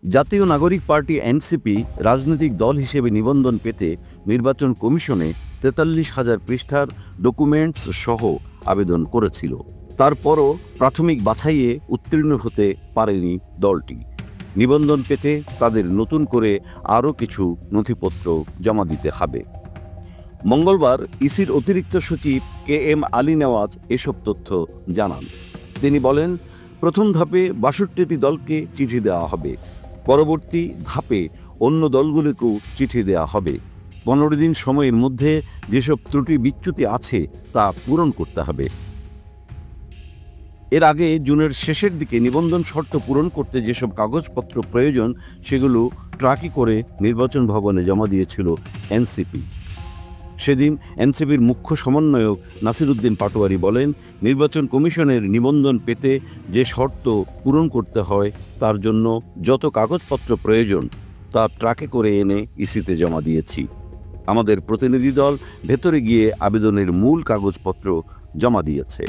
জাতীয় নাগরিক party NCP রাজনৈতিক দল হিসেবে নিবন্ধন পেতে নির্বাচন কমিশনে ৪৩,০০০ পৃষ্ঠার ডকুমেন্টস সহ আবেদন করেছিল। তারপরও প্রাথমিক বাছাইয়ে উত্তীর্ণ হতে পারেনি দলটি। নিবন্ধন পেতে তাদের নতুন করে আরও কিছু নথিপত্র জমা দিতে হবে। মঙ্গলবার ইসির অতিরিক্ত সচিব KM আলী নেওয়াজ এসব তথ্য জানান। তিনি বলেন, প্রথম ধাপে ৬২টি দলকে চিঠি দেওয়া হবে। পরবর্তী ধাপে অন্য দলগুলিকেও চিঠি দেওয়া হবে। ১৫ দিন সময়ের মধ্যে যেসব ত্রুটি বিচ্যুতি আছে তা পূরণ করতে হবে। এর আগে জুনের শেষের দিকে নিবন্ধন শর্ত পূরণ করতে যেসব কাগজপত্র প্রয়োজন সেগুলো ট্রাকে করে নির্বাচন ভবনে জমা দিয়েছিল এনসিপি। সেদিন এনসিপির মুখ্য সমন্বয়ক নাসিরউদ্দিন পাটোয়ারি বলেন, নির্বাচন কমিশনের নিবন্ধন পেতে যে শর্ত পূরণ করতে হয় তার জন্য যত কাগজপত্র প্রয়োজন তা ট্রাকে করে এনে ইসিতে জমা দিয়েছি। আমাদের প্রতিনিধি দল ভেতরে গিয়ে আবেদনের মূল কাগজপত্র জমা দিয়েছে।